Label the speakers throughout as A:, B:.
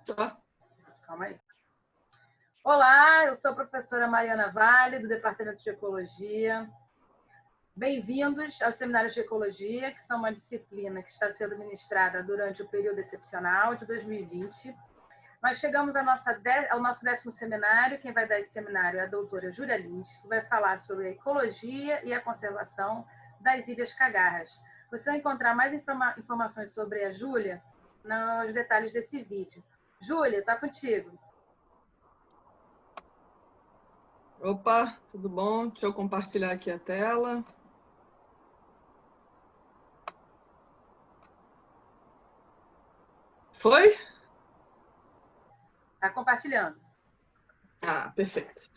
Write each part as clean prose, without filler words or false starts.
A: Tá?
B: Calma aí. Olá, eu sou a professora Mariana Vale, do Departamento de Ecologia. Bem-vindos aos seminários de Ecologia, que são uma disciplina que está sendo ministrada durante o período excepcional de 2020. Nós chegamos ao nosso 10º seminário. Quem vai dar esse seminário é a doutora Júlia Lins, que vai falar sobre a ecologia e a conservação das Ilhas Cagarras. Você vai encontrar mais informações sobre a Júlia nos detalhes desse vídeo. Júlia, está contigo.
A: Opa, tudo bom? Deixa eu compartilhar aqui a tela. Foi?
B: Está compartilhando.
A: Ah, perfeito.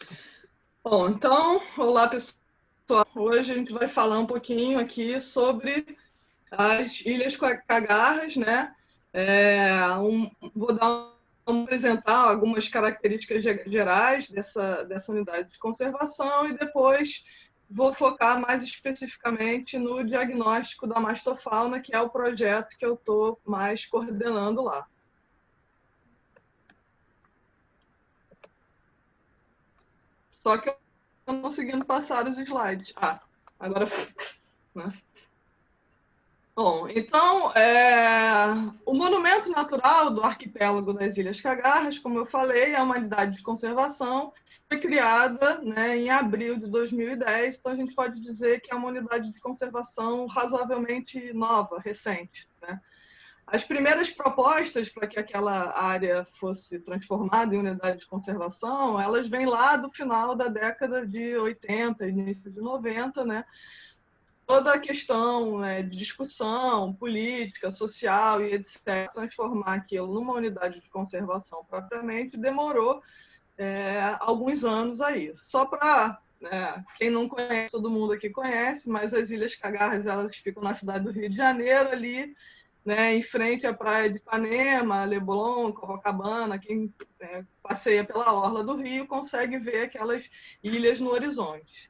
A: Bom, então, olá pessoal. Hoje a gente vai falar um pouquinho aqui sobre as Ilhas Cagarras, né? Vou apresentar algumas características gerais dessa unidade de conservação e depois vou focar mais especificamente no diagnóstico da mastofauna, que é o projeto que eu estou mais coordenando lá. Só que eu não estou conseguindo passar os slides. Ah, agora foi. Né? Bom, então, o monumento natural do arquipélago das Ilhas Cagarras, como eu falei, é uma unidade de conservação, foi criada, né, em abril de 2010, então a gente pode dizer que é uma unidade de conservação razoavelmente nova, recente. Né? As primeiras propostas para que aquela área fosse transformada em unidade de conservação, elas vêm lá do final da década de 80, início de 90, né? Toda a questão, né, de discussão política, social e etc., transformar aquilo numa unidade de conservação propriamente, demorou alguns anos aí. Só para quem não conhece, todo mundo aqui conhece, mas as Ilhas Cagarras, elas ficam na cidade do Rio de Janeiro, ali, né, em frente à praia de Ipanema, Leblon, Copacabana. Quem passeia pela orla do Rio consegue ver aquelas ilhas no horizonte.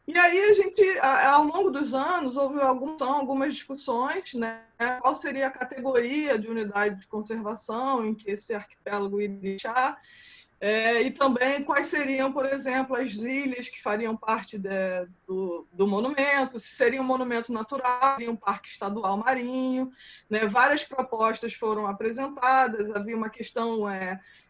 A: E aí a gente, ao longo dos anos, houve algumas discussões, né? Qual seria a categoria de unidade de conservação em que esse arquipélago iria estar, e também quais seriam, por exemplo, as ilhas que fariam parte do monumento, se seria um monumento natural, seria um parque estadual marinho, né? Várias propostas foram apresentadas, havia uma questão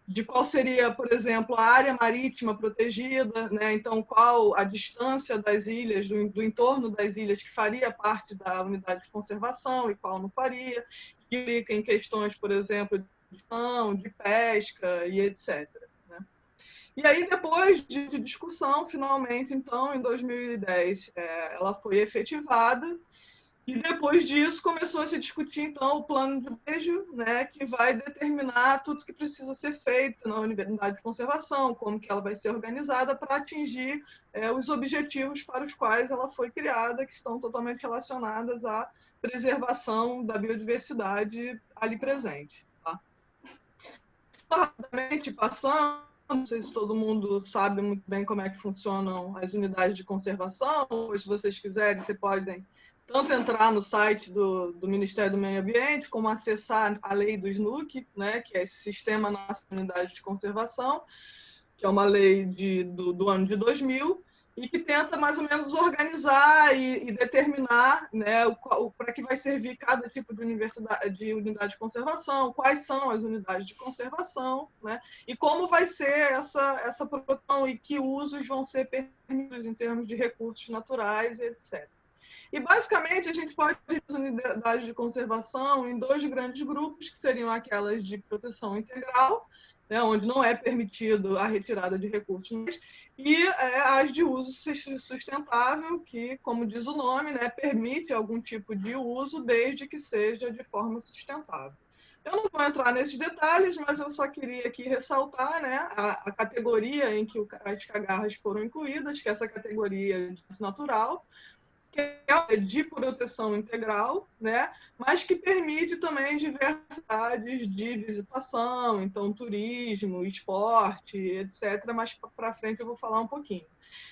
A: de qual seria, por exemplo, a área marítima protegida, né? Então, qual a distância das ilhas, do entorno das ilhas que faria parte da unidade de conservação e qual não faria, que implica em questões, por exemplo, de pesca e etc. Né? E aí, depois de discussão, finalmente, então, em 2010, ela foi efetivada. E depois disso começou a se discutir então o plano de manejo, né, que vai determinar tudo que precisa ser feito na unidade de conservação, como que ela vai ser organizada para atingir os objetivos para os quais ela foi criada, que estão totalmente relacionadas à preservação da biodiversidade ali presente. Tá? Rapidamente passando, não sei se todo mundo sabe muito bem como é que funcionam as unidades de conservação, ou se vocês quiserem, vocês podem tanto entrar no site do Ministério do Meio Ambiente, como acessar a lei do SNUC, né, que é esse Sistema Nacional de Unidades de Conservação, que é uma lei do ano de 2000, e que tenta mais ou menos organizar e determinar, né, para que vai servir cada tipo de unidade de conservação, quais são as unidades de conservação, né, e como vai ser essa proteção e que usos vão ser permitidos em termos de recursos naturais, etc. E, basicamente, a gente pode dividir as unidades de conservação em dois grandes grupos, que seriam aquelas de proteção integral, né, onde não é permitido a retirada de recursos, e as de uso sustentável, que, como diz o nome, né, permite algum tipo de uso, desde que seja de forma sustentável. Eu não vou entrar nesses detalhes, mas eu só queria aqui ressaltar, né, a categoria em que as cagarras foram incluídas, que é essa categoria de natural, que é de proteção integral, né? Mas que permite também diversidades de visitação, então turismo, esporte, etc. Mas para frente eu vou falar um pouquinho.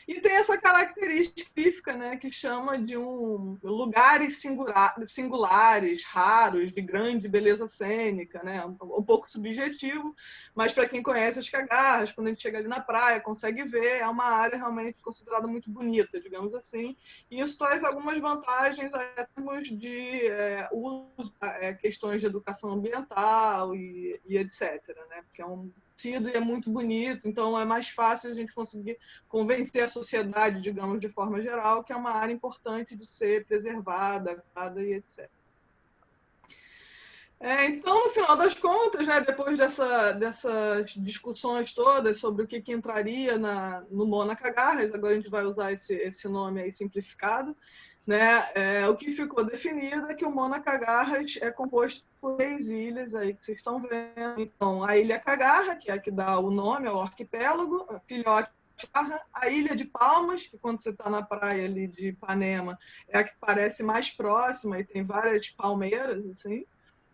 A: E tem essa característica, né, que chama de lugares singulares, raros, de grande beleza cênica, né? Um pouco subjetivo, mas para quem conhece as Cagarras, quando a gente chega ali na praia, consegue ver, é uma área realmente considerada muito bonita, digamos assim. E isso traz algumas vantagens em termos de uso, questões de educação ambiental e etc. Né? Porque é um tecido e é muito bonito, então é mais fácil a gente conseguir convencer a sociedade, digamos, de forma geral, que é uma área importante de ser preservada, e etc. Então, no final das contas, né, depois dessas discussões todas sobre o que entraria no Mona Cagarras, agora a gente vai usar esse nome aí simplificado, né, o que ficou definido é que o Mona Cagarras é composto por 3 ilhas aí que vocês estão vendo. Então, a Ilha Cagarra, que é a que dá o nome ao arquipélago, a filhote, a Ilha de Palmas, que quando você está na praia ali de Ipanema, é a que parece mais próxima e tem várias palmeiras, assim.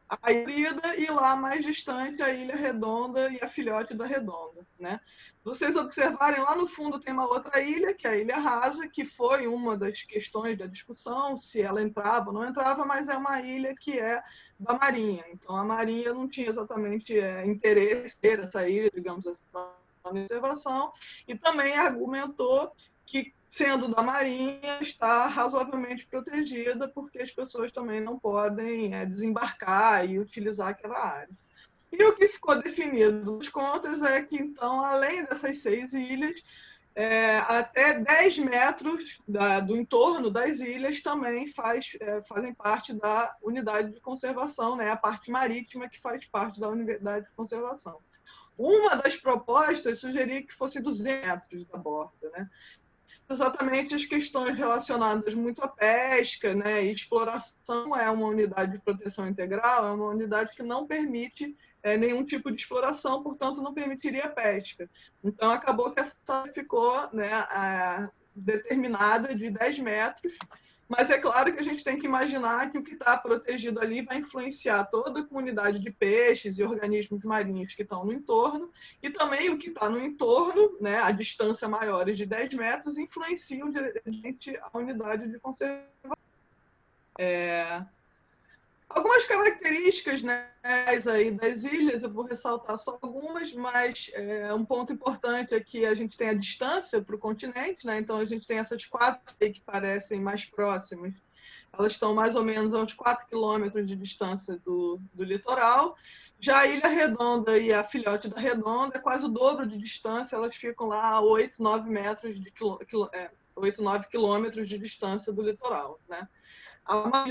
A: A Híbrida e lá mais distante a Ilha Redonda e a filhote da Redonda, né? Vocês observarem lá no fundo tem uma outra ilha, que é a Ilha Rasa, que foi uma das questões da discussão, se ela entrava ou não entrava, mas é uma ilha que é da Marinha. Então a Marinha não tinha exatamente interesse em ter essa ilha, digamos assim, para conservação, e também argumentou que, sendo da Marinha, está razoavelmente protegida, porque as pessoas também não podem desembarcar e utilizar aquela área. E o que ficou definido nos contas é que, então, além dessas 6 ilhas, até 10 metros do entorno das ilhas também fazem parte da unidade de conservação, né? A parte marítima que faz parte da unidade de conservação. Uma das propostas sugeria que fosse 200 metros da borda, né? Exatamente as questões relacionadas muito à pesca, né? E exploração é uma unidade de proteção integral, é uma unidade que não permite nenhum tipo de exploração, portanto, não permitiria pesca. Então, acabou que essa ficou, né, determinada de 10 metros, mas é claro que a gente tem que imaginar que o que está protegido ali vai influenciar toda a comunidade de peixes e organismos marinhos que estão no entorno, e também o que está no entorno, né, a distância maior de 10 metros, influenciam diretamente a unidade de conservação. Algumas características, né, aí das ilhas, eu vou ressaltar só algumas, mas um ponto importante é que a gente tem a distância para o continente, né? Então a gente tem essas 4 que parecem mais próximas, elas estão mais ou menos a uns 4 quilômetros de distância do litoral. Já a Ilha Redonda e a filhote da Redonda é quase o dobro de distância, elas ficam lá a 8, 9 metros 8, 9 quilômetros de distância do litoral, né?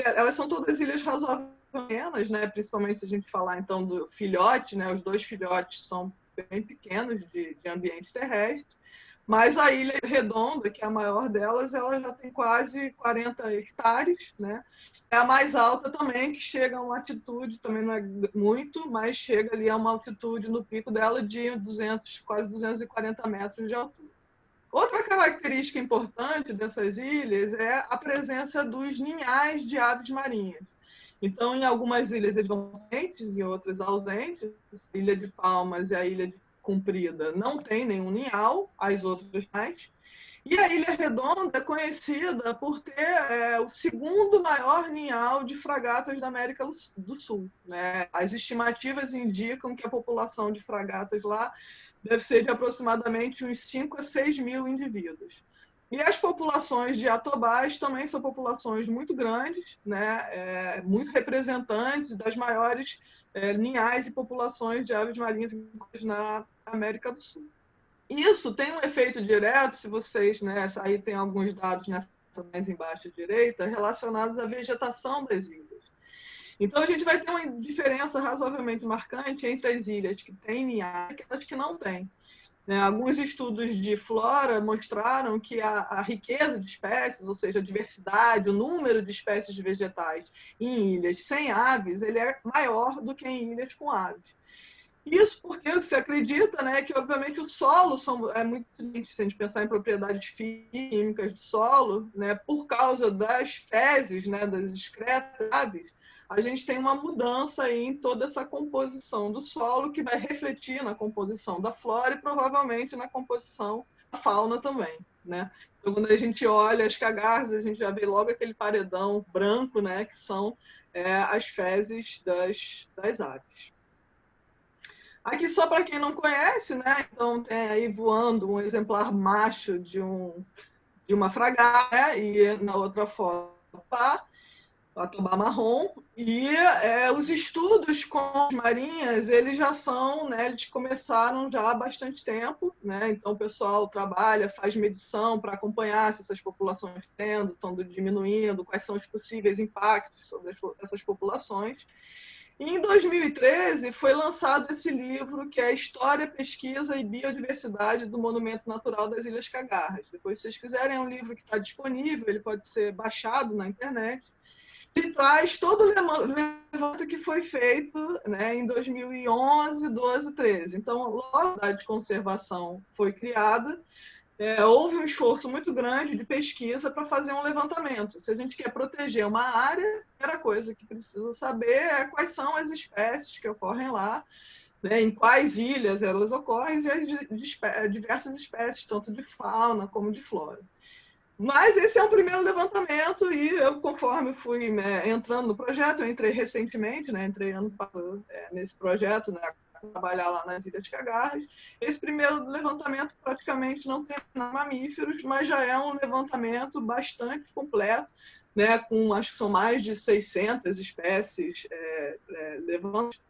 A: Elas são todas ilhas razoavelmente pequenas, né? Principalmente se a gente falar então do filhote, né? Os 2 filhotes são bem pequenos de ambiente terrestre, mas a Ilha Redonda, que é a maior delas, ela já tem quase 40 hectares, né? É a mais alta também, que chega a uma altitude, também não é muito, mas chega ali a uma altitude no pico dela de quase 240 metros de altura. Outra característica importante dessas ilhas é a presença dos ninhais de aves marinhas. Então, em algumas ilhas eles vão presentes, em outras ausentes. A Ilha de Palmas e a Ilha de Comprida não tem nenhum ninhal, as outras mais. E a Ilha Redonda é conhecida por ter o segundo maior ninhal de fragatas da América do Sul, né? As estimativas indicam que a população de fragatas lá deve ser de aproximadamente uns 5 a 6 mil indivíduos. E as populações de atobás também são populações muito grandes, né? Muito representantes das maiores ninhais e populações de aves marinhas na América do Sul. Isso tem um efeito direto, se vocês, né, aí tem alguns dados nessa mais embaixo à direita, relacionados à vegetação das ilhas. Então, a gente vai ter uma diferença razoavelmente marcante entre as ilhas que têm ninhais e aquelas que não têm. Alguns estudos de flora mostraram que a riqueza de espécies, ou seja, a diversidade, o número de espécies de vegetais em ilhas sem aves, ele é maior do que em ilhas com aves. Isso porque o que se acredita, né, que obviamente o solo é muito diferente, se a gente pensar em propriedades químicas do solo, né, por causa das fezes, né, das excretas, a gente tem uma mudança aí em toda essa composição do solo que vai refletir na composição da flora e provavelmente na composição da fauna também, né? Então, quando a gente olha as cagarras, a gente já vê logo aquele paredão branco, né, que são as fezes das aves. Aqui, só para quem não conhece, né? Então, tem aí voando um exemplar macho de uma fragata, e na outra foto a tubá marrom. E os estudos com as marinhas, eles já são, né? Eles começaram já há bastante tempo, né? Então, o pessoal trabalha, faz medição para acompanhar se essas populações estão diminuindo, quais são os possíveis impactos sobre essas populações. E em 2013 foi lançado esse livro, que é História, Pesquisa e Biodiversidade do Monumento Natural das Ilhas Cagarras. Depois, se vocês quiserem, é um livro que está disponível, ele pode ser baixado na internet. Ele traz todo o levantamento que foi feito, né, em 2011, 12, 13. Então, logo a unidade de conservação foi criada, houve um esforço muito grande de pesquisa para fazer um levantamento. Se a gente quer proteger uma área, a primeira coisa que precisa saber é quais são as espécies que ocorrem lá, né, em quais ilhas elas ocorrem e as diversas espécies, tanto de fauna como de flora. Mas esse é um primeiro levantamento e eu, conforme fui entrando no projeto, eu entrei recentemente, né, entrei ano passado nesse projeto, né, trabalhar lá nas Ilhas Cagarras. Esse primeiro levantamento praticamente não tem mamíferos, mas já é um levantamento bastante completo, né, com acho que são mais de 600 espécies levantadas.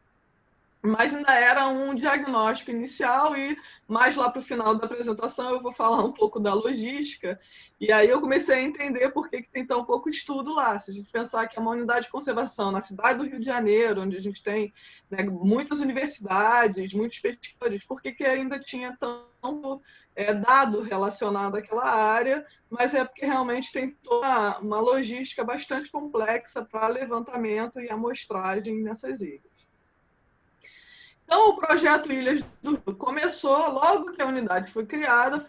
A: Mas ainda era um diagnóstico inicial e mais lá para o final da apresentação eu vou falar um pouco da logística. E aí eu comecei a entender por que tem tão pouco estudo lá. Se a gente pensar que é uma unidade de conservação na cidade do Rio de Janeiro, onde a gente tem, né, muitas universidades, muitos pesquisadores, por que ainda tinha tanto dado relacionado àquela área? Mas é porque realmente tem toda uma logística bastante complexa para levantamento e amostragem nessas ilhas. Então, o projeto Ilhas do Rio começou logo que a unidade foi criado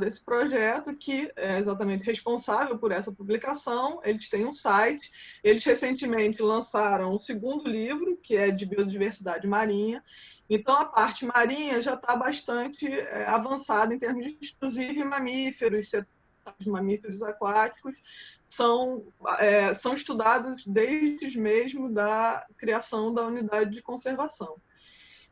A: esse projeto que é exatamente responsável por essa publicação. Eles têm um site, eles recentemente lançaram o segundo livro, que é de biodiversidade marinha. Então, a parte marinha já está bastante avançada em termos de, inclusive, mamíferos, mamíferos aquáticos, são estudados desde mesmo da criação da unidade de conservação.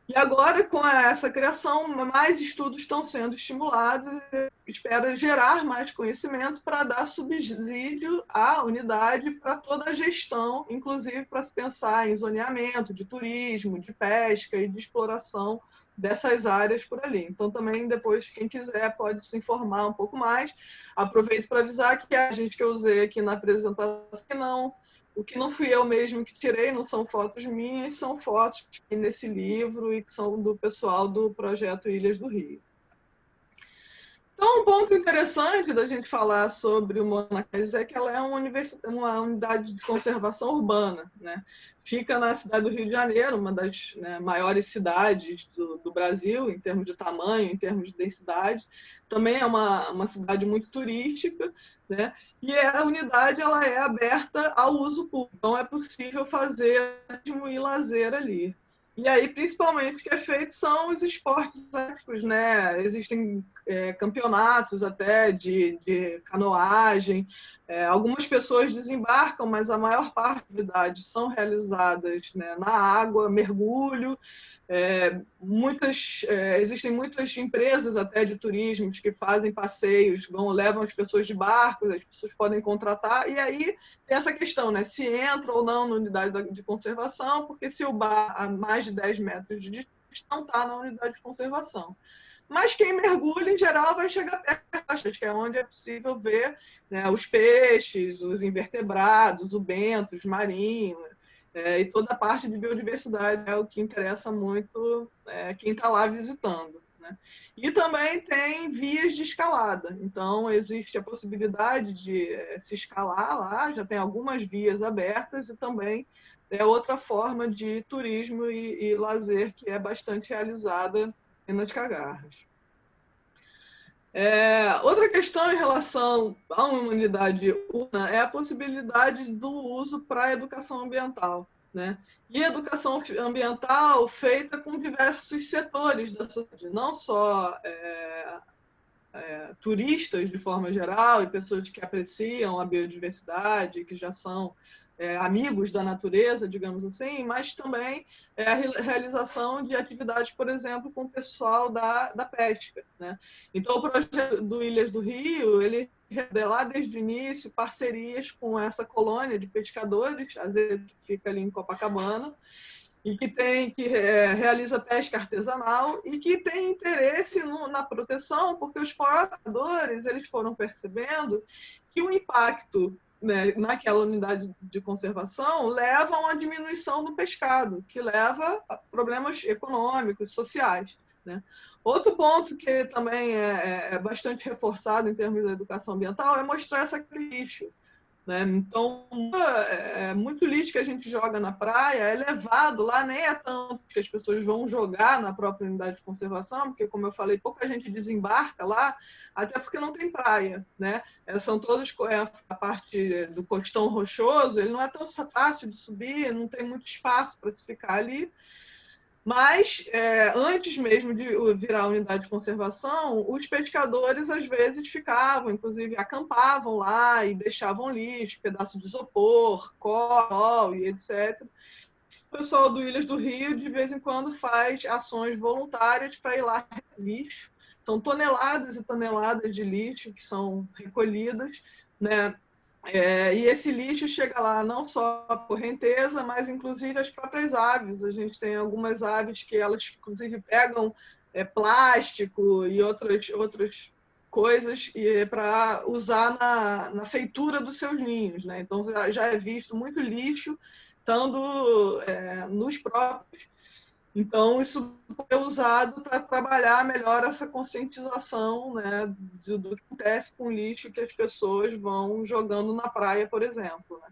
A: E agora, com essa criação, mais estudos estão sendo estimulados, espera gerar mais conhecimento para dar subsídio à unidade para toda a gestão, inclusive para se pensar em zoneamento de turismo, de pesca e de exploração dessas áreas por ali. Então, também, depois, quem quiser pode se informar um pouco mais. Aproveito para avisar que a gente que eu usei aqui na apresentação, o que não fui eu mesmo que tirei, não são fotos minhas, são fotos nesse livro e que são do pessoal do projeto Ilhas do Rio. Então, um ponto interessante da gente falar sobre o Monacás é que ela é uma unidade de conservação urbana, né? Fica na cidade do Rio de Janeiro, uma das maiores cidades do Brasil, em termos de tamanho, em termos de densidade. Também é uma cidade muito turística, né? E a unidade ela é aberta ao uso público, então é possível fazer turismo e lazer ali. E aí, principalmente, o que é feito são os esportes aquáticos, né? Existem campeonatos até de canoagem. Algumas pessoas desembarcam, mas a maior parte das atividades são realizadas, né, na água, mergulho. Existem muitas empresas até de turismo que fazem passeios, levam as pessoas de barcos, as pessoas podem contratar, e aí tem essa questão, né, se entra ou não na unidade de conservação, porque se o bar a mais de 10 metros de distância não está na unidade de conservação. Mas quem mergulha, em geral, vai chegar perto, que é onde é possível ver, né, os peixes, os invertebrados, o bento, os marinhos, e toda a parte de biodiversidade é o que interessa muito quem está lá visitando, né? E também tem vias de escalada, então existe a possibilidade de se escalar lá, já tem algumas vias abertas e também é outra forma de turismo e lazer que é bastante realizada em Nas Cagarras. Outra questão em relação à unidade urbana é a possibilidade do uso para a educação ambiental, né? E educação ambiental feita com diversos setores da sociedade, não só turistas de forma geral e pessoas que apreciam a biodiversidade, que já são amigos da natureza, digamos assim, mas também a realização de atividades, por exemplo, com o pessoal da pesca, né? Então, o projeto do Ilhas do Rio, ele lá desde o início parcerias com essa colônia de pescadores, às vezes fica ali em Copacabana, e que realiza pesca artesanal e que tem interesse na proteção, porque os exploradores eles foram percebendo que o impacto, né, naquela unidade de conservação leva a uma diminuição do pescado, que leva a problemas econômicos, sociais, né? Outro ponto que também é bastante reforçado em termos da educação ambiental é mostrar esse lixo, né? Então, muito lixo que a gente joga na praia é levado lá, nem é tanto que as pessoas vão jogar na própria unidade de conservação, porque, como eu falei, pouca gente desembarca lá, até porque não tem praia, né? São todos a parte do costão rochoso, ele não é tão fácil de subir, não tem muito espaço para se ficar ali. Mas, antes mesmo de virar unidade de conservação, os pescadores, às vezes, ficavam, inclusive, acampavam lá e deixavam lixo, pedaço de isopor, cola e etc. O pessoal do Ilhas do Rio, de vez em quando, faz ações voluntárias para ir lá lixo. São toneladas e toneladas de lixo que são recolhidas, né? E esse lixo chega lá não só a correnteza, mas inclusive as próprias aves. A gente tem algumas aves que elas inclusive pegam plástico e outras coisas para usar na feitura dos seus ninhos, né? Então já é visto muito lixo estando nos próprios. Então, isso é usado para trabalhar melhor essa conscientização, né, do que acontece com o lixo que as pessoas vão jogando na praia, por exemplo, né?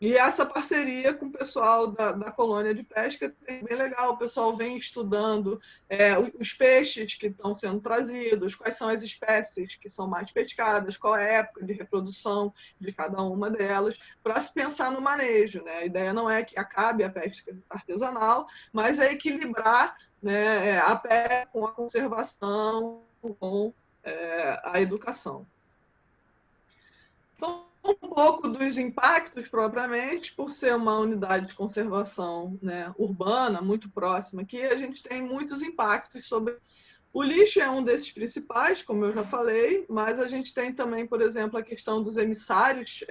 A: E essa parceria com o pessoal da colônia de pesca é bem legal. O pessoal vem estudando os peixes que estão sendo trazidos, quais são as espécies que são mais pescadas, qual é a época de reprodução de cada uma delas, para se pensar no manejo, né? A ideia não é que acabe a pesca artesanal, mas é equilibrar, né, a pesca com a conservação, com a educação. Então, um pouco dos impactos propriamente, por ser uma unidade de conservação, né, urbana, muito próxima aqui, a gente tem muitos impactos sobre... O lixo é um desses principais, como eu já falei, mas a gente tem também, por exemplo, a questão dos emissários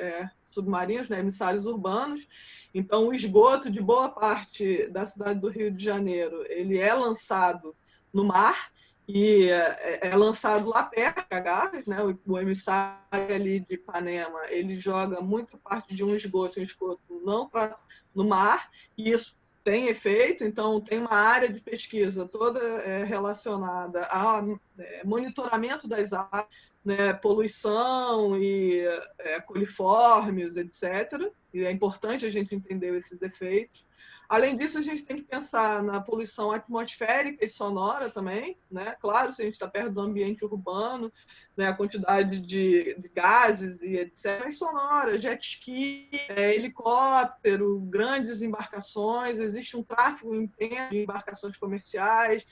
A: submarinos, né, emissários urbanos. Então, o esgoto de boa parte da cidade do Rio de Janeiro, ele é lançado no mar, e é lançado lá perto de Cagarras, né? O emissário ali de Ipanema, ele joga muito parte de um esgoto não no mar, e isso tem efeito. Então tem uma área de pesquisa toda relacionada a monitoramento das áreas, né? Poluição e coliformes, etc. E é importante a gente entender esses efeitos. Além disso, a gente tem que pensar na poluição atmosférica e sonora também, né? Claro, se a gente está perto do ambiente urbano, né, a quantidade de gases e etc. Mas sonora, jet ski, helicóptero, grandes embarcações, existe um tráfego intenso de embarcações comerciais,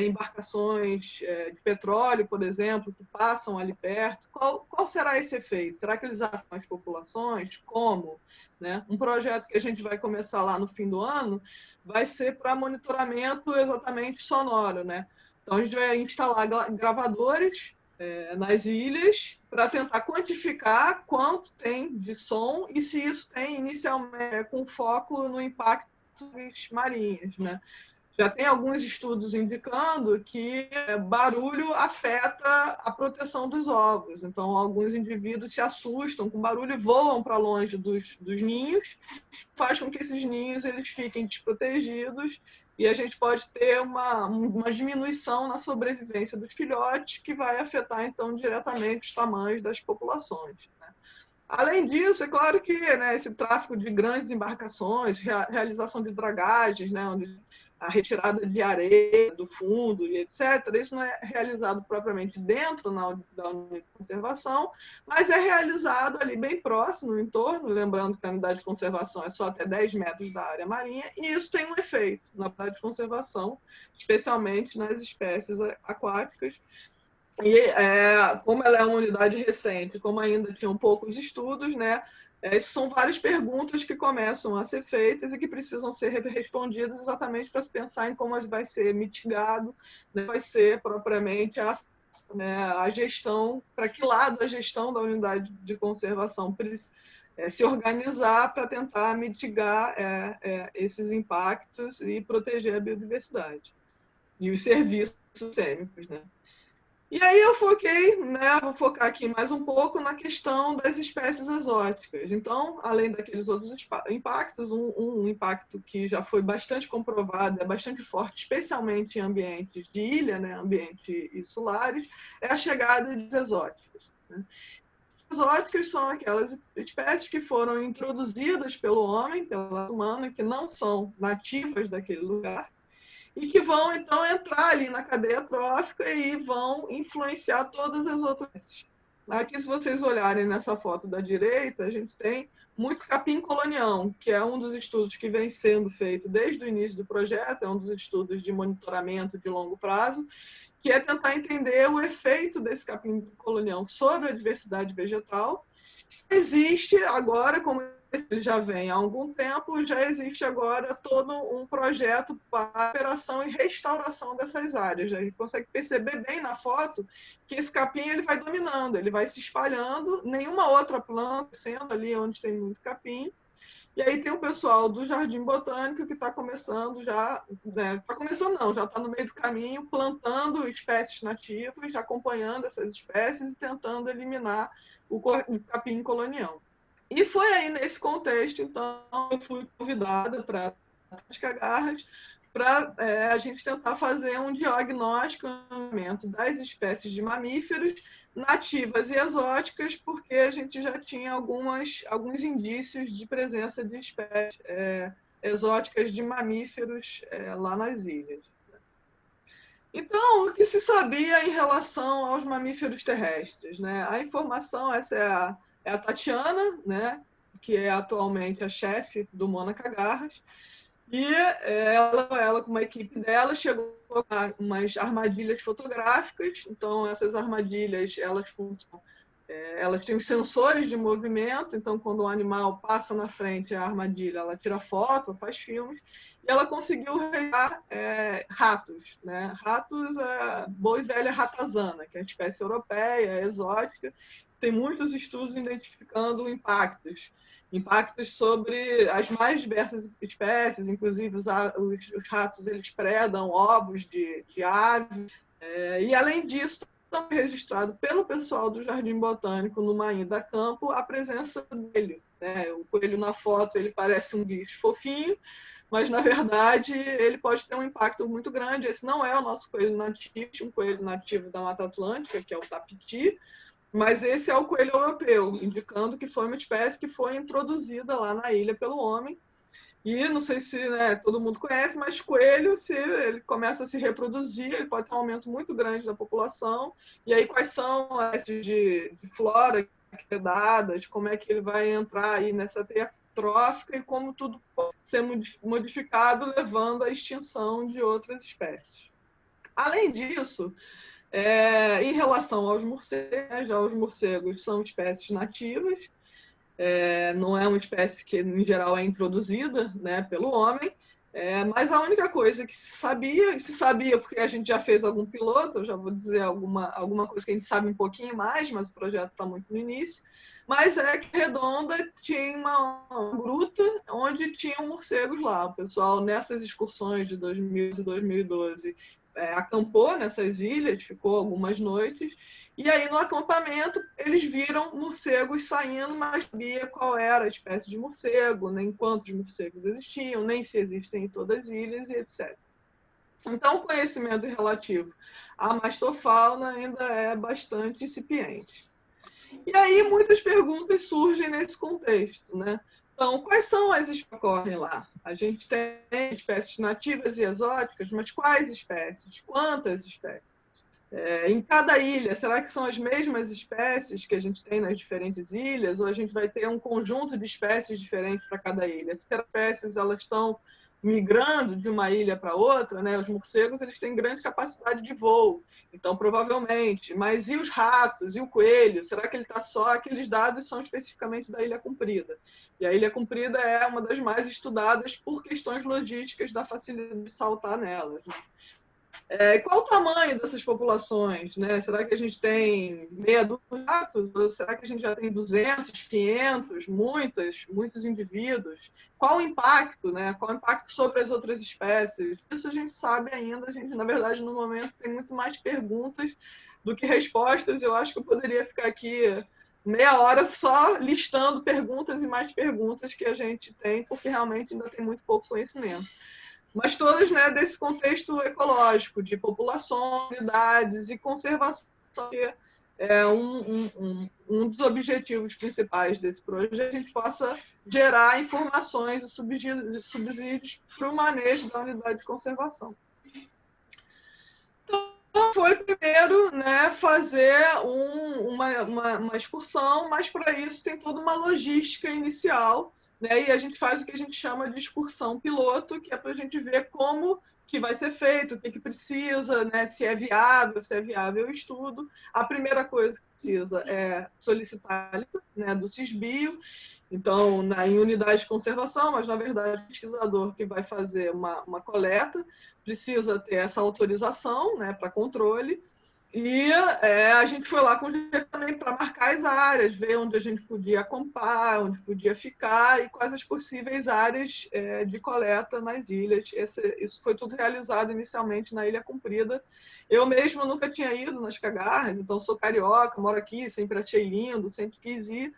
A: embarcações de petróleo, por exemplo, que passam ali perto. Qual será esse efeito? Será que eles afetam as populações? Como? Né? Um projeto que a gente vai começar lá no fim do ano vai ser para monitoramento exatamente sonoro, né? Então, a gente vai instalar gravadores nas ilhas para tentar quantificar quanto tem de som e se isso tem inicialmente com foco no impacto marinhos, né? Já tem alguns estudos indicando que barulho afeta a proteção dos ovos. Então, alguns indivíduos se assustam com barulho e voam para longe dos ninhos, faz com que esses ninhos eles fiquem desprotegidos e a gente pode ter uma diminuição na sobrevivência dos filhotes que vai afetar, então, diretamente os tamanhos das populações, né? Além disso, é claro que, né, esse tráfego de grandes embarcações, realização de dragagens, né, onde a retirada de areia do fundo e etc., isso não é realizado propriamente dentro da unidade de conservação, mas é realizado ali bem próximo, no entorno, lembrando que a unidade de conservação é só até 10 metros da área marinha, e isso tem um efeito na unidade de conservação, especialmente nas espécies aquáticas. E como ela é uma unidade recente, como ainda tinham poucos estudos, né, são várias perguntas que começam a ser feitas e que precisam ser respondidas exatamente para se pensar em como vai ser mitigado, né, vai ser propriamente a gestão, para que lado a gestão da unidade de conservação se organizar para tentar mitigar esses impactos e proteger a biodiversidade e os serviços sistêmicos, né? E aí eu foquei, né, vou focar aqui mais um pouco na questão das espécies exóticas. Então, além daqueles outros impactos, um impacto que já foi bastante comprovado, é bastante forte, especialmente em ambientes de ilha, né, ambientes insulares, é a chegada de exóticos, né? Exóticos são aquelas espécies que foram introduzidas pelo homem, pela raça humana, que não são nativas daquele lugar, e que vão, então, entrar ali na cadeia trófica e vão influenciar todas as outras. Aqui, se vocês olharem nessa foto da direita, a gente tem muito capim-colonião, que é um dos estudos que vem sendo feito desde o início do projeto, é um dos estudos de monitoramento de longo prazo, que é tentar entender o efeito desse capim-colonião sobre a diversidade vegetal. Existe agora, como ele já vem há algum tempo, já existe agora todo um projeto para operação e restauração dessas áreas. A gente consegue perceber bem na foto que esse capim ele vai dominando, ele vai se espalhando, nenhuma outra planta sendo ali onde tem muito capim. E aí tem o pessoal do Jardim Botânico que está começando já, né, está começando não, já está no meio do caminho, plantando espécies nativas, acompanhando essas espécies e tentando eliminar o capim colonial. E foi aí nesse contexto, então, eu fui convidada para Cagarras para a gente tentar fazer um diagnóstico das espécies de mamíferos nativas e exóticas, porque a gente já tinha alguns indícios de presença de espécies exóticas de mamíferos lá nas ilhas. Então, o que se sabia em relação aos mamíferos terrestres, né? A informação, essa é a Tatiana, né? Que é atualmente a chefe do Mona Cagarras, e ela, com uma equipe dela, chegou a umas armadilhas fotográficas. Então, essas armadilhas, elas têm os sensores de movimento. Então, quando um animal passa na frente a armadilha, ela tira foto, faz filmes. E ela conseguiu registrar ratos, né? Ratos, boa e velha ratazana, que é uma espécie europeia, exótica. Tem muitos estudos identificando impactos sobre as mais diversas espécies, inclusive os ratos eles predam ovos de aves. E, além disso, também registrado pelo pessoal do Jardim Botânico, numa ida a campo, a presença do coelho, né? O coelho na foto ele parece um bicho fofinho, mas, na verdade, ele pode ter um impacto muito grande. Esse não é o nosso coelho nativo, um coelho nativo da Mata Atlântica, que é o tapiti, mas esse é o coelho europeu, indicando que foi uma espécie que foi introduzida lá na ilha pelo homem. E não sei se, né, todo mundo conhece, mas coelho, se ele começa a se reproduzir, ele pode ter um aumento muito grande da população. E aí, quais são as espécies de flora predadas, como é que ele vai entrar aí nessa teia trófica e como tudo pode ser modificado, levando à extinção de outras espécies. Além disso, em relação aos morcegos, já os morcegos são espécies nativas, não é uma espécie que, em geral, é introduzida, né, pelo homem, mas a única coisa que se sabia porque a gente já fez algum piloto, eu já vou dizer alguma coisa que a gente sabe um pouquinho mais, mas o projeto está muito no início, mas é que Redonda tinha uma gruta onde tinham morcegos lá. O pessoal, nessas excursões de 2000 e 2012, acampou nessas ilhas, ficou algumas noites, e aí no acampamento eles viram morcegos saindo, mas não sabia qual era a espécie de morcego, nem quantos morcegos existiam, nem se existem em todas as ilhas e etc. Então, o conhecimento relativo à mastofauna ainda é bastante incipiente. E aí muitas perguntas surgem nesse contexto, né? Então, quais são as espécies que ocorrem lá? A gente tem espécies nativas e exóticas, mas quais espécies? Quantas espécies? Em cada ilha, será que são as mesmas espécies que a gente tem nas diferentes ilhas? Ou a gente vai ter um conjunto de espécies diferentes para cada ilha? Se as espécies elas estão migrando de uma ilha para outra, né? Os morcegos eles têm grande capacidade de voo, então provavelmente. Mas e os ratos? E o coelho? Será que ele está só? Aqueles dados são especificamente da Ilha Comprida. E a Ilha Comprida é uma das mais estudadas por questões logísticas da facilidade de saltar nelas, né? Qual o tamanho dessas populações, né? Será que a gente tem meia dúzia de ratos? Ou será que a gente já tem 200, 500, muitos indivíduos? Qual o impacto, né? Qual o impacto sobre as outras espécies? Isso a gente sabe ainda. A gente, na verdade, no momento, tem muito mais perguntas do que respostas. Eu acho que eu poderia ficar aqui meia hora só listando perguntas e mais perguntas que a gente tem, porque realmente ainda tem muito pouco conhecimento. Mas todas, né, desse contexto ecológico, de populações, unidades e conservação, que é um dos objetivos principais desse projeto, a gente possa gerar informações e subsídios para o manejo da unidade de conservação. Então, foi primeiro, né, fazer uma excursão, mas para isso tem toda uma logística inicial, né, e a gente faz o que a gente chama de excursão piloto, que é para a gente ver como que vai ser feito, o que precisa, né, se é viável o estudo. A primeira coisa que precisa é solicitar a lista, né, do CISBio, então, em unidade de conservação, mas na verdade o pesquisador que vai fazer uma coleta precisa ter essa autorização, né, para controle. E a gente foi lá com o GE também para marcar as áreas, ver onde a gente podia acampar, onde podia ficar e quais as possíveis áreas de coleta nas ilhas. Isso foi tudo realizado inicialmente na Ilha Comprida. Eu mesmo nunca tinha ido nas Cagarras, então sou carioca, moro aqui, sempre achei lindo, sempre quis ir.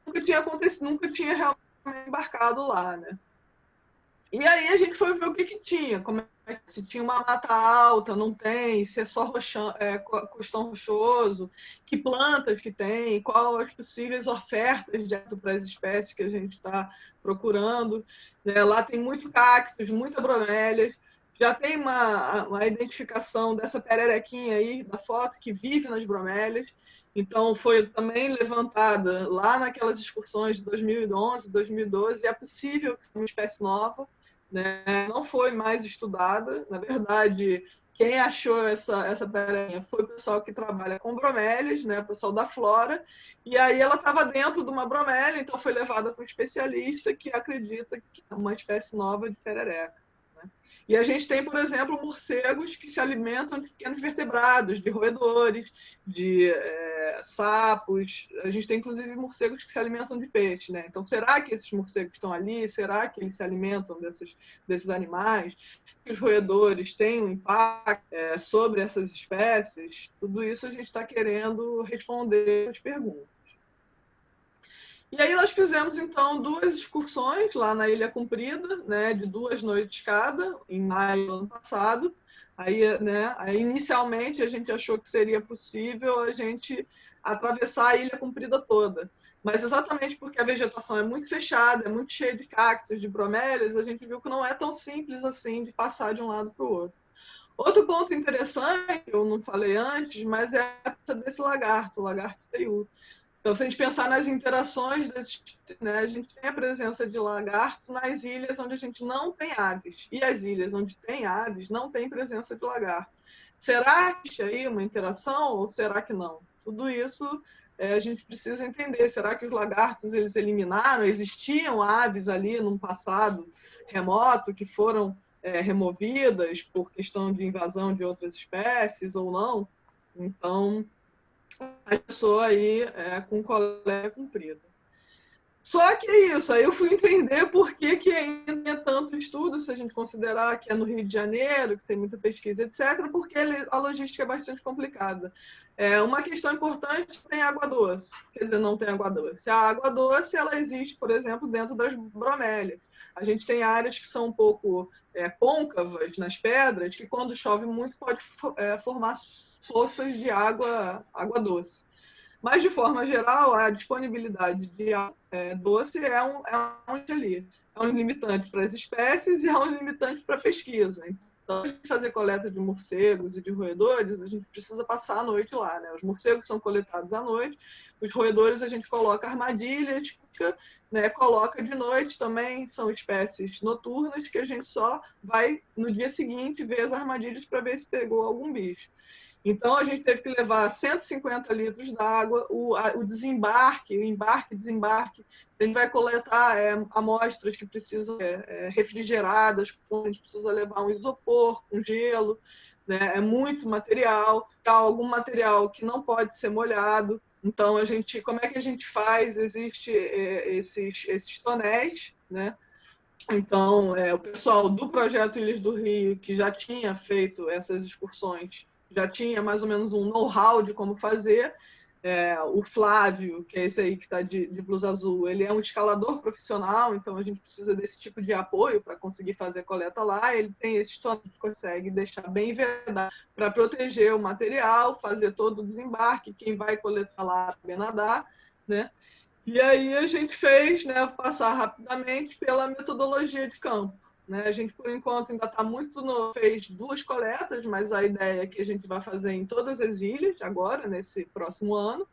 A: Nunca tinha acontecido, nunca tinha realmente embarcado lá, né? E aí a gente foi ver o que tinha, se tinha uma mata alta, não tem, se é só costão rochoso, que plantas que tem, quais as possíveis ofertas para as espécies que a gente está procurando. Lá tem muito cactos, muita bromélia, já tem uma identificação dessa pererequinha aí da foto que vive nas bromélias. Então, foi também levantada lá naquelas excursões de 2011, 2012, e é possível que seja uma espécie nova, né? Não foi mais estudada. Na verdade, quem achou essa pererequinha foi o pessoal que trabalha com bromélias, né? O pessoal da flora, e aí ela estava dentro de uma bromélia, então foi levada para um especialista que acredita que é uma espécie nova de perereca. E a gente tem, por exemplo, morcegos que se alimentam de pequenos vertebrados, de roedores, de sapos. A gente tem, inclusive, morcegos que se alimentam de peixe, né? Então, será que esses morcegos estão ali? Será que eles se alimentam desses animais? Que os roedores têm um impacto sobre essas espécies? Tudo isso a gente está querendo responder as perguntas. E aí nós fizemos, então, 2 excursões lá na Ilha Comprida, né, de 2 noites cada, em maio do ano passado. Aí, né, inicialmente, a gente achou que seria possível a gente atravessar a Ilha Comprida toda. Mas exatamente porque a vegetação é muito fechada, é muito cheia de cactos, de bromélias, a gente viu que não é tão simples assim de passar de um lado para o outro. Outro ponto interessante, que eu não falei antes, mas é desse lagarto, o lagarto teiu. Então, se a gente pensar nas interações, né, a gente tem a presença de lagarto nas ilhas onde a gente não tem aves. E as ilhas onde tem aves não tem presença de lagarto. Será que existe aí uma interação ou será que não? Tudo isso a gente precisa entender. Será que os lagartos eles eliminaram? Existiam aves ali num passado remoto que foram removidas por questão de invasão de outras espécies ou não? Então, a pessoa aí com colé comprida. Só que é isso, aí eu fui entender por que ainda é tanto estudo, se a gente considerar que é no Rio de Janeiro, que tem muita pesquisa, etc., porque a logística é bastante complicada. Uma questão importante, tem água doce, quer dizer, não tem água doce. A água doce, ela existe, por exemplo, dentro das bromélias. A gente tem áreas que são um pouco côncavas nas pedras, que quando chove muito pode formar poças de água doce. Mas, de forma geral, a disponibilidade de água doce é um limitante para as espécies e é um limitante para a pesquisa. Então, para fazer coleta de morcegos e de roedores, a gente precisa passar a noite lá, né? Os morcegos são coletados à noite, os roedores a gente coloca armadilhas, né, coloca de noite também, são espécies noturnas que a gente só vai no dia seguinte ver as armadilhas para ver se pegou algum bicho. Então, a gente teve que levar 150 litros d'água, o embarque, desembarque. A gente vai coletar amostras que precisam ser refrigeradas, a gente precisa levar um isopor com gelo, né? É muito material, algum material que não pode ser molhado. Então, como é que a gente faz? Existem esses tonéis, né? Então, o pessoal do Projeto Ilhas do Rio, que já tinha feito essas excursões, já tinha mais ou menos um know-how de como fazer. O Flávio, que é esse aí que está de blusa azul, ele é um escalador profissional, então a gente precisa desse tipo de apoio para conseguir fazer coleta lá. Ele tem esse tonéis que consegue deixar bem vedado para proteger o material, fazer todo o desembarque, quem vai coletar lá saber nadar, né? E aí a gente fez, né, passar rapidamente pela metodologia de campo. Né? A gente, por enquanto, ainda está fez 2 coletas, mas a ideia é que a gente vai fazer em todas as ilhas agora, nesse próximo ano.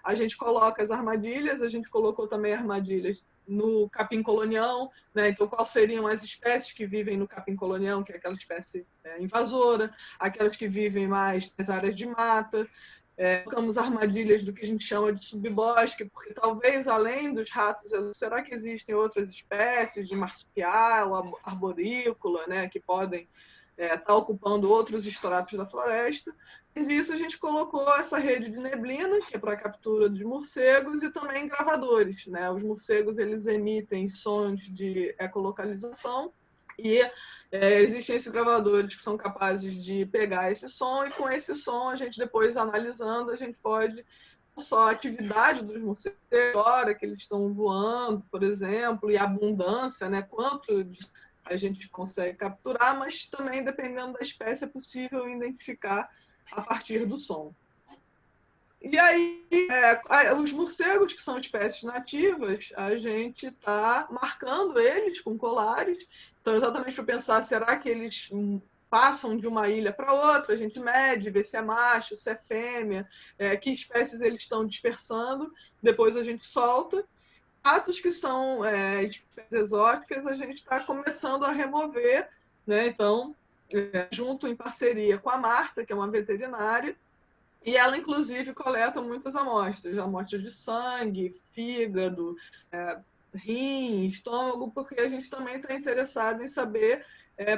A: A gente coloca as armadilhas, a gente colocou também armadilhas no capim-colonião, né? Então, quais seriam as espécies que vivem no capim-colonião, que é aquela espécie invasora, aquelas que vivem mais nas áreas de mata. Colocamos armadilhas do que a gente chama de subbosque, porque talvez, além dos ratos, será que existem outras espécies de marsupial, arborícola, né, que podem estar ocupando outros estratos da floresta? E disso a gente colocou essa rede de neblina, que é para a captura dos morcegos, e também gravadores. Né? Os morcegos eles emitem sons de ecolocalização, e existem esses gravadores que são capazes de pegar esse som, e com esse som, a gente depois analisando, a gente pode não só a atividade dos morcegos, a hora que eles estão voando, por exemplo, e a abundância, né? Quanto a gente consegue capturar, mas também, dependendo da espécie, é possível identificar a partir do som. E aí, os morcegos, que são espécies nativas, a gente está marcando eles com colares. Então, exatamente para pensar, será que eles passam de uma ilha para outra? A gente mede, vê se é macho, se é fêmea, que espécies eles estão dispersando. Depois a gente solta. Ratos que são espécies exóticas, a gente está começando a remover, né? Então, junto em parceria com a Marta, que é uma veterinária, e ela, inclusive, coleta muitas amostras de sangue, fígado, rim, estômago, porque a gente também está interessado em saber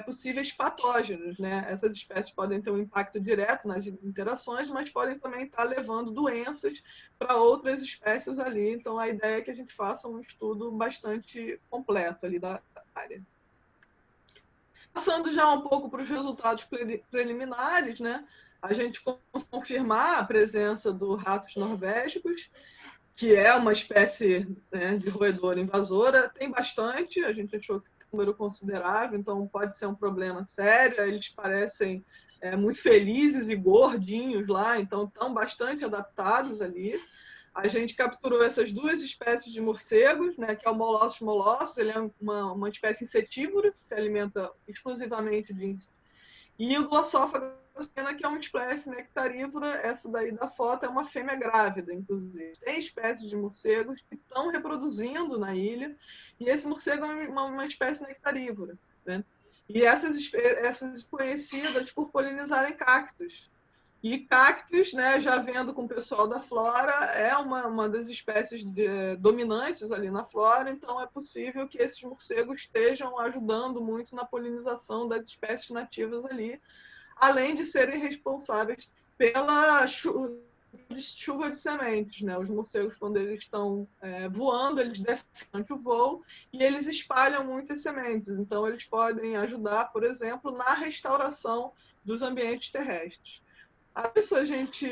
A: possíveis patógenos. Né? Essas espécies podem ter um impacto direto nas interações, mas podem também estar levando doenças para outras espécies ali. Então, a ideia é que a gente faça um estudo bastante completo ali da área. Passando já um pouco para os resultados preliminares, né? A gente consegue confirmar a presença dos ratos norvégicos, que é uma espécie de roedor invasora. Tem bastante, a gente achou que tem um número considerável, então pode ser um problema sério. Eles parecem muito felizes e gordinhos lá, então estão bastante adaptados ali. A gente capturou essas 2 espécies de morcegos, né, que é o Molossus molossus, ele é uma espécie insetívora, que se alimenta exclusivamente de insetos. E o Glossophaga, que é uma espécie nectarívora, essa daí da foto é uma fêmea grávida, inclusive. Tem espécies de morcegos que estão reproduzindo na ilha, e esse morcego é uma espécie nectarívora. Né? E essas conhecidas por polinizarem cactos. E cactos, né, já vendo com o pessoal da flora, é uma das espécies dominantes ali na flora, então é possível que esses morcegos estejam ajudando muito na polinização das espécies nativas ali, além de serem responsáveis pela chuva de sementes. Né? Os morcegos, quando eles estão voando, eles definem o voo e eles espalham muitas sementes. Então, eles podem ajudar, por exemplo, na restauração dos ambientes terrestres. Isso a gente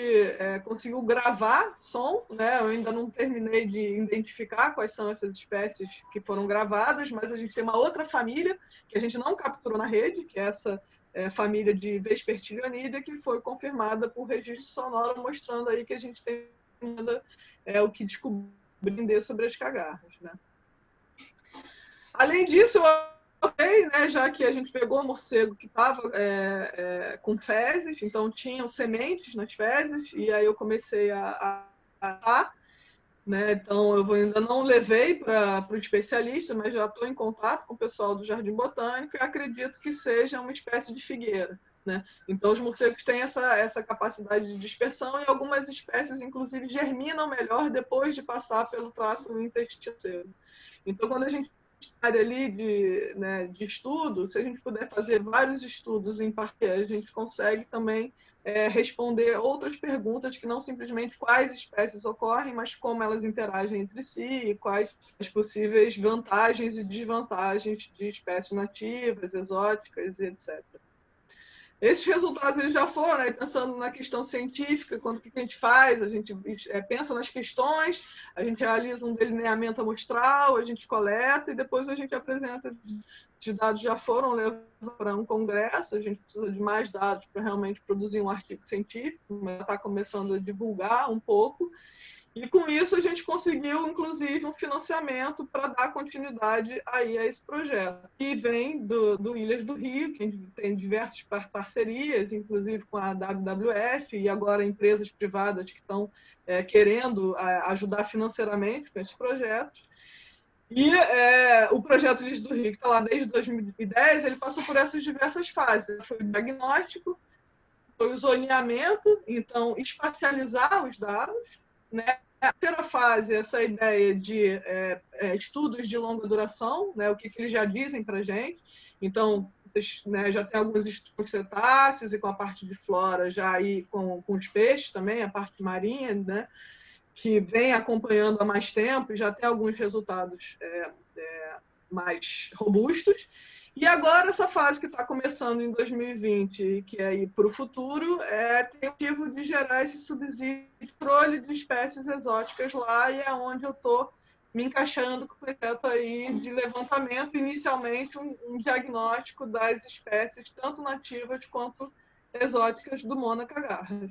A: conseguiu gravar som, né? Eu ainda não terminei de identificar quais são essas espécies que foram gravadas, mas a gente tem uma outra família que a gente não capturou na rede, que é essa família de Vespertilionidae, que foi confirmada por registro sonoro, mostrando aí que a gente tem é o que descobri sobre as cagarras, né? Além disso, eu, né, já que a gente pegou o morcego que estava com fezes, então tinham sementes nas fezes, e aí eu comecei a né? Então, eu ainda não levei para o especialista, mas já estou em contato com o pessoal do Jardim Botânico e acredito que seja uma espécie de figueira, né? Então, os morcegos têm essa capacidade de dispersão e algumas espécies, inclusive, germinam melhor depois de passar pelo trato intestinal. Então, quando a gente área ali de estudo, se a gente puder fazer vários estudos em parquet, a gente consegue também responder outras perguntas que não simplesmente quais espécies ocorrem, mas como elas interagem entre si e quais as possíveis vantagens e desvantagens de espécies nativas, exóticas e etc. Esses resultados eles já foram, né, pensando na questão científica, quando que a gente faz, a gente pensa nas questões, a gente realiza um delineamento amostral, a gente coleta e depois a gente apresenta. Esses dados já foram levados para um congresso, a gente precisa de mais dados para realmente produzir um artigo científico, mas está começando a divulgar um pouco. E com isso a gente conseguiu, inclusive, um financiamento para dar continuidade aí a esse projeto. E vem do Ilhas do Rio, que a gente tem diversas parcerias, inclusive com a WWF e agora empresas privadas que estão querendo ajudar financeiramente com esses projetos. E o projeto Ilhas do Rio, que está lá desde 2010, ele passou por essas diversas fases. Foi o diagnóstico, foi o zoneamento, então espacializar os dados, né? A terceira fase, essa ideia de estudos de longa duração, né? O que eles já dizem para a gente. Então, né, já tem alguns estudos com cetáceos e com a parte de flora, já aí com os peixes também, a parte marinha, né? Que vem acompanhando há mais tempo e já tem alguns resultados mais robustos. E agora, essa fase que está começando em 2020, que é ir para o futuro, tem o objetivo de gerar esse subsídio de controle de espécies exóticas lá, e é onde eu estou me encaixando com o projeto aí de levantamento, inicialmente um diagnóstico das espécies, tanto nativas quanto exóticas do Mona Cagarras.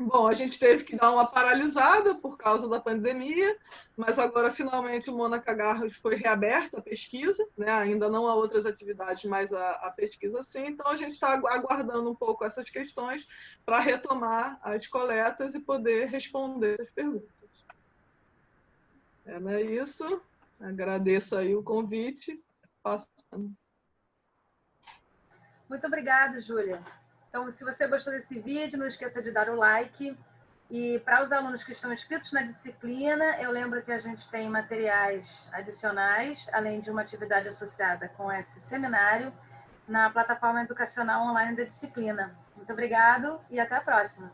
A: Bom, a gente teve que dar uma paralisada por causa da pandemia, mas agora finalmente o Mona Cagarras foi reaberta a pesquisa, né? Ainda não há outras atividades, mas a pesquisa sim. Então a gente está aguardando um pouco essas questões para retomar as coletas e poder responder essas perguntas. Não é isso. Agradeço aí o convite. Passando.
B: Muito obrigada, Júlia. Então, se você gostou desse vídeo, não esqueça de dar o like. E para os alunos que estão inscritos na disciplina, eu lembro que a gente tem materiais adicionais, além de uma atividade associada com esse seminário, na plataforma educacional online da disciplina. Muito obrigado e até a próxima.